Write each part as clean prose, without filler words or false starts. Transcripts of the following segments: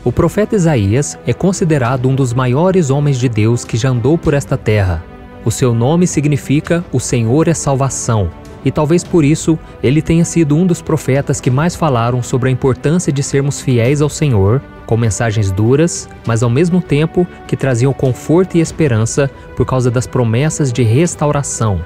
O profeta Isaías é considerado um dos maiores homens de Deus que já andou por esta terra. O seu nome significa "O Senhor é salvação", e talvez por isso ele tenha sido um dos profetas que mais falaram sobre a importância de sermos fiéis ao Senhor, com mensagens duras, mas ao mesmo tempo que traziam conforto e esperança por causa das promessas de restauração.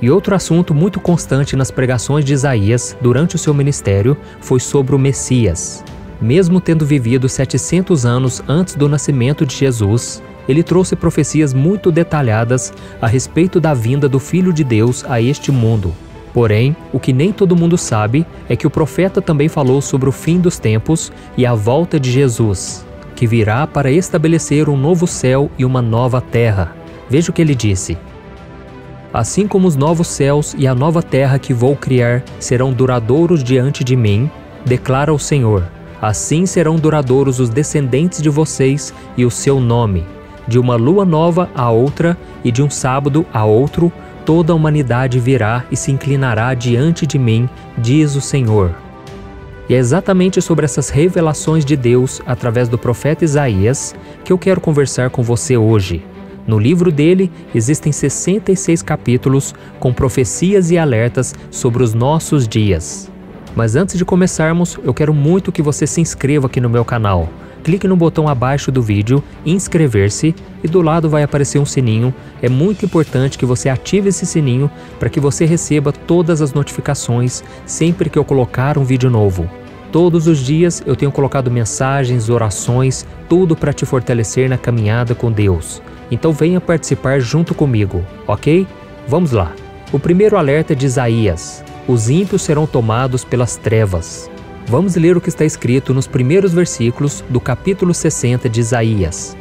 E outro assunto muito constante nas pregações de Isaías durante o seu ministério foi sobre o Messias. Mesmo tendo vivido 700 anos antes do nascimento de Jesus, ele trouxe profecias muito detalhadas a respeito da vinda do Filho de Deus a este mundo. Porém, o que nem todo mundo sabe é que o profeta também falou sobre o fim dos tempos e a volta de Jesus, que virá para estabelecer um novo céu e uma nova terra. Veja o que ele disse: "Assim como os novos céus e a nova terra que vou criar serão duradouros diante de mim, declara o Senhor, assim serão duradouros os descendentes de vocês e o seu nome. De uma lua nova a outra e de um sábado a outro, toda a humanidade virá e se inclinará diante de mim, diz o Senhor." E é exatamente sobre essas revelações de Deus através do profeta Isaías que eu quero conversar com você hoje. No livro dele existem 66 capítulos com profecias e alertas sobre os nossos dias. Mas antes de começarmos, eu quero muito que você se inscreva aqui no meu canal. Clique no botão abaixo do vídeo, inscrever-se, e do lado vai aparecer um sininho. É muito importante que você ative esse sininho para que você receba todas as notificações sempre que eu colocar um vídeo novo. Todos os dias eu tenho colocado mensagens, orações, tudo para te fortalecer na caminhada com Deus. Então venha participar junto comigo, ok? Vamos lá. O primeiro alerta de Isaías: os ímpios serão tomados pelas trevas. Vamos ler o que está escrito nos primeiros versículos do capítulo 60 de Isaías.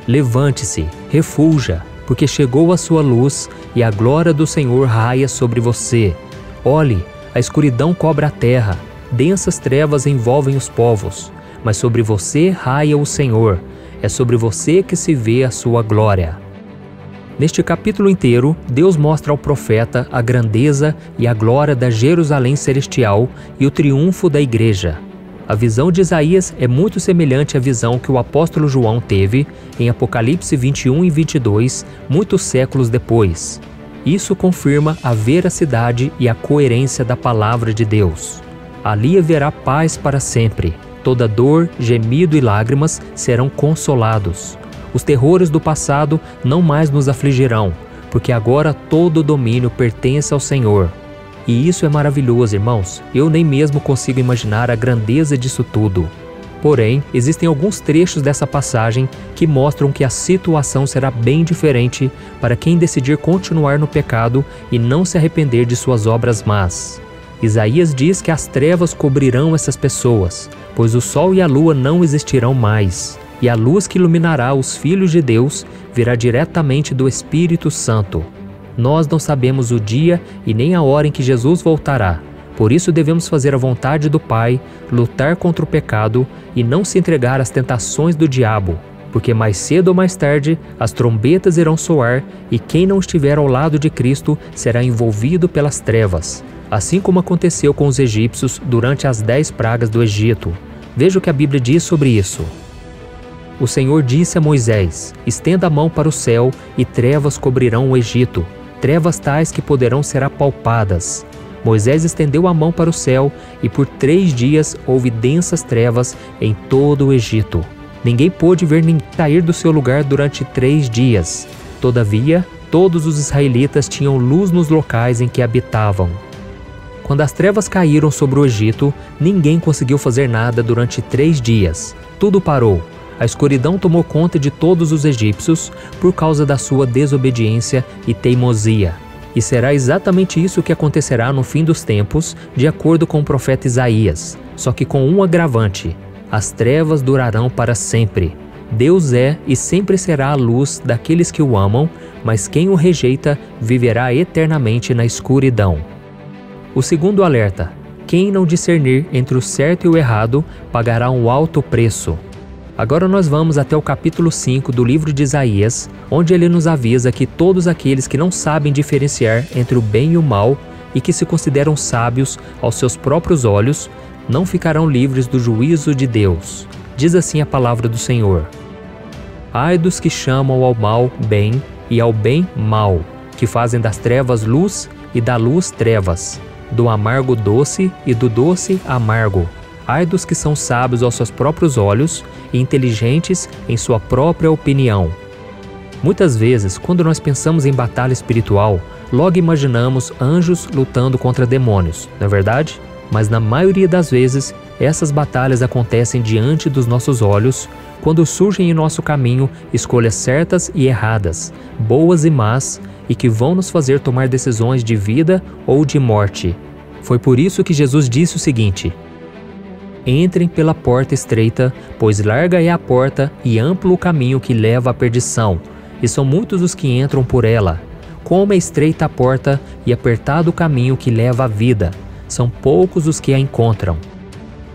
"Levante-se, refulja, porque chegou a sua luz e a glória do Senhor raia sobre você. Olhe, a escuridão cobre a terra, densas trevas envolvem os povos, mas sobre você raia o Senhor, é sobre você que se vê a sua glória." Neste capítulo inteiro, Deus mostra ao profeta a grandeza e a glória da Jerusalém celestial e o triunfo da igreja. A visão de Isaías é muito semelhante à visão que o apóstolo João teve em Apocalipse 21 e 22, muitos séculos depois. Isso confirma a veracidade e a coerência da palavra de Deus. Ali haverá paz para sempre. Toda dor, gemido e lágrimas serão consolados. Os terrores do passado não mais nos afligirão, porque agora todo o domínio pertence ao Senhor. E isso é maravilhoso, irmãos. Eu nem mesmo consigo imaginar a grandeza disso tudo. Porém, existem alguns trechos dessa passagem que mostram que a situação será bem diferente para quem decidir continuar no pecado e não se arrepender de suas obras más. Isaías diz que as trevas cobrirão essas pessoas, pois o sol e a lua não existirão mais. E a luz que iluminará os filhos de Deus virá diretamente do Espírito Santo. Nós não sabemos o dia e nem a hora em que Jesus voltará. Por isso devemos fazer a vontade do Pai, lutar contra o pecado e não se entregar às tentações do diabo, porque mais cedo ou mais tarde as trombetas irão soar e quem não estiver ao lado de Cristo será envolvido pelas trevas, assim como aconteceu com os egípcios durante as 10 pragas do Egito. Veja o que a Bíblia diz sobre isso. O Senhor disse a Moisés: "Estenda a mão para o céu e trevas cobrirão o Egito, trevas tais que poderão ser apalpadas." Moisés estendeu a mão para o céu e por 3 dias houve densas trevas em todo o Egito. Ninguém pôde ver nem sair do seu lugar durante 3 dias. Todavia, todos os israelitas tinham luz nos locais em que habitavam. Quando as trevas caíram sobre o Egito, ninguém conseguiu fazer nada durante 3 dias. Tudo parou. A escuridão tomou conta de todos os egípcios por causa da sua desobediência e teimosia. E será exatamente isso que acontecerá no fim dos tempos, de acordo com o profeta Isaías, só que com um agravante: as trevas durarão para sempre. Deus é e sempre será a luz daqueles que o amam, mas quem o rejeita viverá eternamente na escuridão. O segundo alerta: quem não discernir entre o certo e o errado pagará um alto preço. Agora nós vamos até o capítulo 5 do livro de Isaías, onde ele nos avisa que todos aqueles que não sabem diferenciar entre o bem e o mal e que se consideram sábios aos seus próprios olhos, não ficarão livres do juízo de Deus. Diz assim a palavra do Senhor: Ai dos que chamam ao mal bem e ao bem mal, que fazem das trevas luz e da luz trevas, do amargo doce e do doce amargo. Ai dos que são sábios aos seus próprios olhos e inteligentes em sua própria opinião. Muitas vezes, quando nós pensamos em batalha espiritual, logo imaginamos anjos lutando contra demônios, não é verdade? Mas na maioria das vezes, essas batalhas acontecem diante dos nossos olhos, quando surgem em nosso caminho escolhas certas e erradas, boas e más, e que vão nos fazer tomar decisões de vida ou de morte. Foi por isso que Jesus disse o seguinte: Entrem pela porta estreita, pois larga é a porta e amplo o caminho que leva à perdição, e são muitos os que entram por ela. Como é estreita a porta e apertado o caminho que leva à vida, são poucos os que a encontram.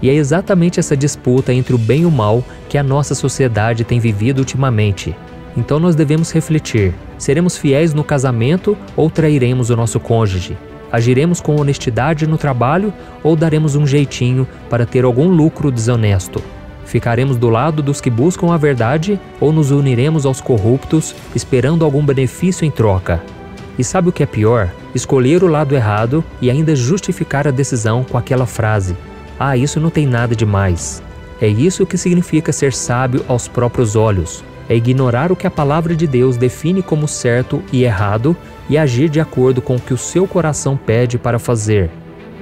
E é exatamente essa disputa entre o bem e o mal que a nossa sociedade tem vivido ultimamente. Então nós devemos refletir: seremos fiéis no casamento ou trairemos o nosso cônjuge? Agiremos com honestidade no trabalho ou daremos um jeitinho para ter algum lucro desonesto? Ficaremos do lado dos que buscam a verdade ou nos uniremos aos corruptos esperando algum benefício em troca? E sabe o que é pior? Escolher o lado errado e ainda justificar a decisão com aquela frase: Ah, isso não tem nada de mais. É isso que significa ser sábio aos próprios olhos. É ignorar o que a palavra de Deus define como certo e errado e agir de acordo com o que o seu coração pede para fazer.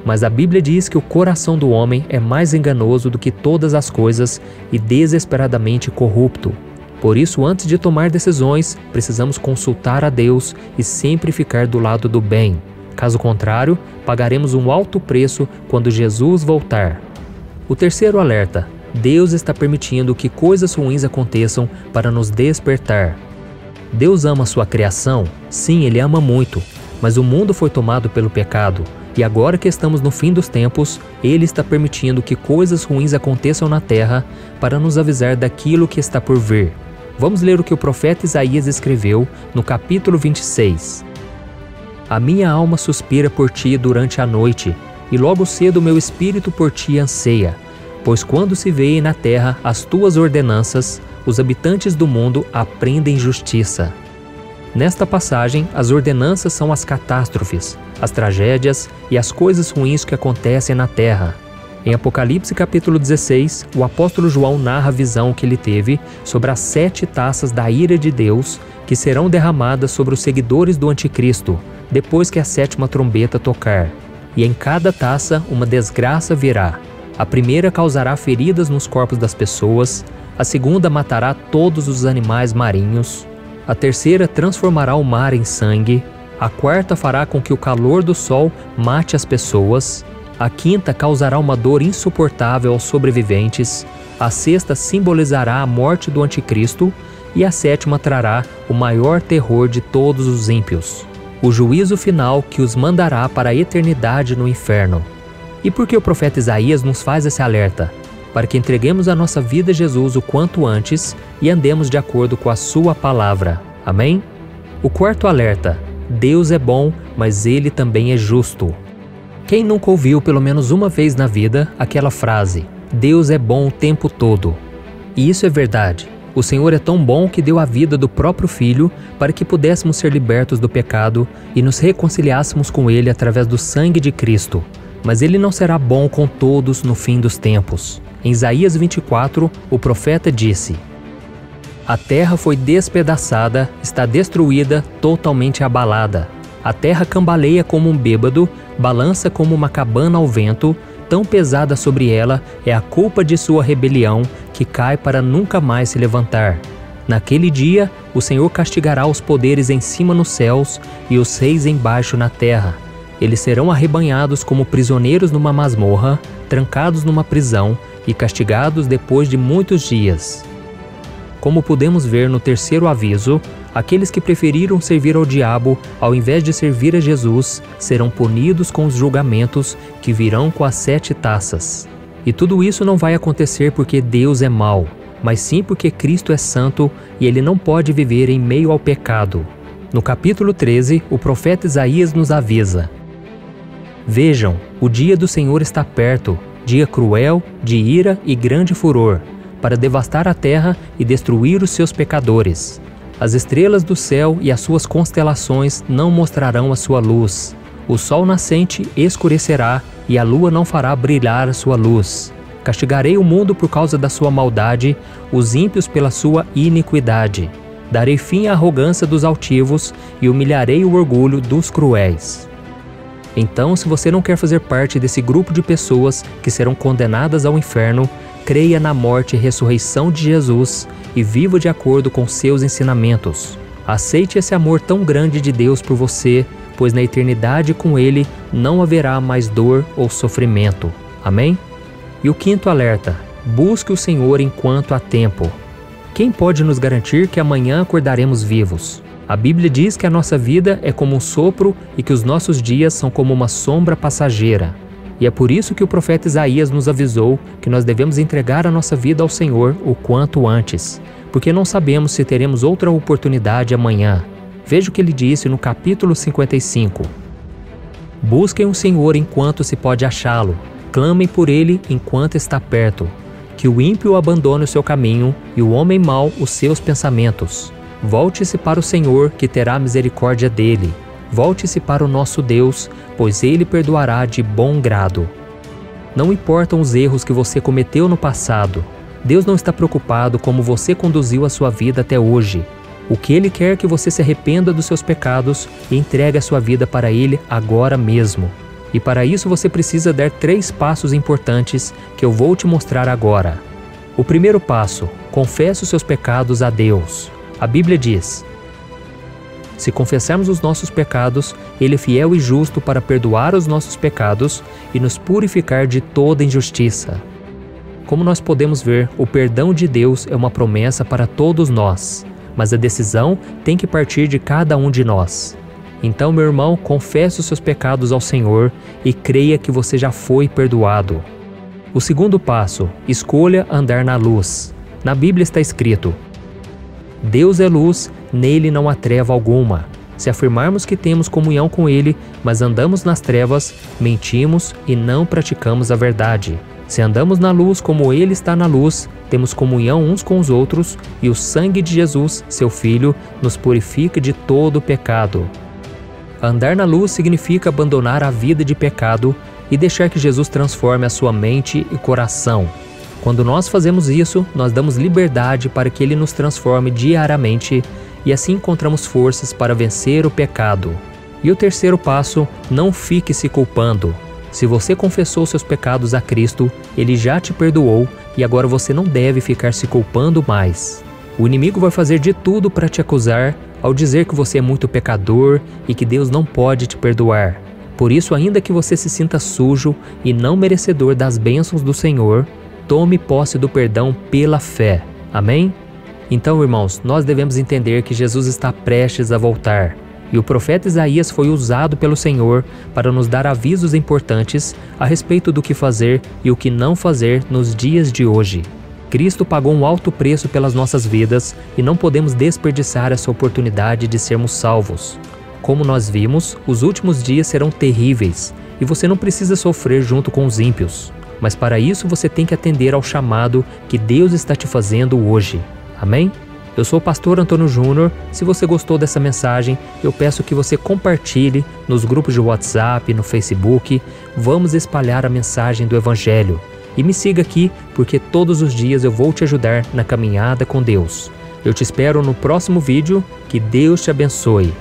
Mas a Bíblia diz que o coração do homem é mais enganoso do que todas as coisas e desesperadamente corrupto. Por isso, antes de tomar decisões, precisamos consultar a Deus e sempre ficar do lado do bem. Caso contrário, pagaremos um alto preço quando Jesus voltar. O terceiro alerta: Deus está permitindo que coisas ruins aconteçam para nos despertar. Deus ama a sua criação? Sim, Ele ama muito, mas o mundo foi tomado pelo pecado. E agora que estamos no fim dos tempos, Ele está permitindo que coisas ruins aconteçam na terra para nos avisar daquilo que está por vir. Vamos ler o que o profeta Isaías escreveu no capítulo 26. A minha alma suspira por ti durante a noite, e logo cedo meu espírito por ti anseia. Pois quando se veem na terra as tuas ordenanças, os habitantes do mundo aprendem justiça. Nesta passagem, as ordenanças são as catástrofes, as tragédias e as coisas ruins que acontecem na terra. Em Apocalipse capítulo 16, o apóstolo João narra a visão que ele teve sobre as 7 taças da ira de Deus que serão derramadas sobre os seguidores do anticristo, depois que a 7ª trombeta tocar. E em cada taça uma desgraça virá. A primeira causará feridas nos corpos das pessoas, a segunda matará todos os animais marinhos, a terceira transformará o mar em sangue, a quarta fará com que o calor do sol mate as pessoas, a quinta causará uma dor insuportável aos sobreviventes, a sexta simbolizará a morte do anticristo e a 7ª trará o maior terror de todos os ímpios, o juízo final que os mandará para a eternidade no inferno. E por que o profeta Isaías nos faz esse alerta? Para que entreguemos a nossa vida a Jesus o quanto antes e andemos de acordo com a sua palavra. Amém? O quarto alerta: Deus é bom, mas Ele também é justo. Quem nunca ouviu pelo menos uma vez na vida aquela frase: Deus é bom o tempo todo? E isso é verdade. O Senhor é tão bom que deu a vida do próprio Filho para que pudéssemos ser libertos do pecado e nos reconciliássemos com Ele através do sangue de Cristo. Mas Ele não será bom com todos no fim dos tempos. Em Isaías 24, o profeta disse: A terra foi despedaçada, está destruída, totalmente abalada. A terra cambaleia como um bêbado, balança como uma cabana ao vento, tão pesada sobre ela é a culpa de sua rebelião, que cai para nunca mais se levantar. Naquele dia, o Senhor castigará os poderes em cima nos céus e os reis embaixo na terra. Eles serão arrebanhados como prisioneiros numa masmorra, trancados numa prisão e castigados depois de muitos dias. Como podemos ver no terceiro aviso, aqueles que preferiram servir ao diabo ao invés de servir a Jesus serão punidos com os julgamentos que virão com as 7 taças. E tudo isso não vai acontecer porque Deus é mau, mas sim porque Cristo é santo e Ele não pode viver em meio ao pecado. No capítulo 13, o profeta Isaías nos avisa: Vejam, o dia do Senhor está perto, dia cruel, de ira e grande furor. para devastar a terra e destruir os seus pecadores. As estrelas do céu e as suas constelações não mostrarão a sua luz. O sol nascente escurecerá e a lua não fará brilhar a sua luz. Castigarei o mundo por causa da sua maldade, os ímpios pela sua iniquidade. Darei fim à arrogância dos altivos e humilharei o orgulho dos cruéis. Então, se você não quer fazer parte desse grupo de pessoas que serão condenadas ao inferno, creia na morte e ressurreição de Jesus e viva de acordo com seus ensinamentos. Aceite esse amor tão grande de Deus por você, pois na eternidade com Ele não haverá mais dor ou sofrimento. Amém? E o quinto alerta: busque o Senhor enquanto há tempo. Quem pode nos garantir que amanhã acordaremos vivos? A Bíblia diz que a nossa vida é como um sopro e que os nossos dias são como uma sombra passageira. E é por isso que o profeta Isaías nos avisou que nós devemos entregar a nossa vida ao Senhor o quanto antes, porque não sabemos se teremos outra oportunidade amanhã. Veja o que ele disse no capítulo 55. Busquem o Senhor enquanto se pode achá-lo, clamem por ele enquanto está perto. Que o ímpio abandone o seu caminho e o homem mau os seus pensamentos. Volte-se para o Senhor, que terá misericórdia dele. Volte-se para o nosso Deus, pois Ele perdoará de bom grado. Não importam os erros que você cometeu no passado. Deus não está preocupado como você conduziu a sua vida até hoje. O que Ele quer é que você se arrependa dos seus pecados e entregue a sua vida para Ele agora mesmo. E para isso você precisa dar 3 passos importantes que eu vou te mostrar agora. O primeiro passo: confesse os seus pecados a Deus. A Bíblia diz: se confessarmos os nossos pecados, Ele é fiel e justo para perdoar os nossos pecados e nos purificar de toda injustiça. Como nós podemos ver, o perdão de Deus é uma promessa para todos nós, mas a decisão tem que partir de cada um de nós. Então, meu irmão, confesse os seus pecados ao Senhor e creia que você já foi perdoado. O segundo passo: escolha andar na luz. Na Bíblia está escrito: Deus é luz, nele não há treva alguma. Se afirmarmos que temos comunhão com Ele, mas andamos nas trevas, mentimos e não praticamos a verdade. Se andamos na luz como Ele está na luz, temos comunhão uns com os outros, e o sangue de Jesus, seu Filho, nos purifica de todo o pecado. Andar na luz significa abandonar a vida de pecado e deixar que Jesus transforme a sua mente e coração. Quando nós fazemos isso, nós damos liberdade para que Ele nos transforme diariamente e assim encontramos forças para vencer o pecado. E o terceiro passo: não fique se culpando. Se você confessou seus pecados a Cristo, Ele já te perdoou e agora você não deve ficar se culpando mais. O inimigo vai fazer de tudo para te acusar ao dizer que você é muito pecador e que Deus não pode te perdoar. Por isso, ainda que você se sinta sujo e não merecedor das bênçãos do Senhor, tome posse do perdão pela fé. Amém? Então, irmãos, nós devemos entender que Jesus está prestes a voltar. E o profeta Isaías foi usado pelo Senhor para nos dar avisos importantes a respeito do que fazer e o que não fazer nos dias de hoje. Cristo pagou um alto preço pelas nossas vidas e não podemos desperdiçar essa oportunidade de sermos salvos. Como nós vimos, os últimos dias serão terríveis e você não precisa sofrer junto com os ímpios. Mas para isso você tem que atender ao chamado que Deus está te fazendo hoje. Amém? Eu sou o pastor Antônio Júnior. Se você gostou dessa mensagem, eu peço que você compartilhe nos grupos de WhatsApp, no Facebook. Vamos espalhar a mensagem do Evangelho. E me siga aqui, porque todos os dias eu vou te ajudar na caminhada com Deus. Eu te espero no próximo vídeo. Que Deus te abençoe.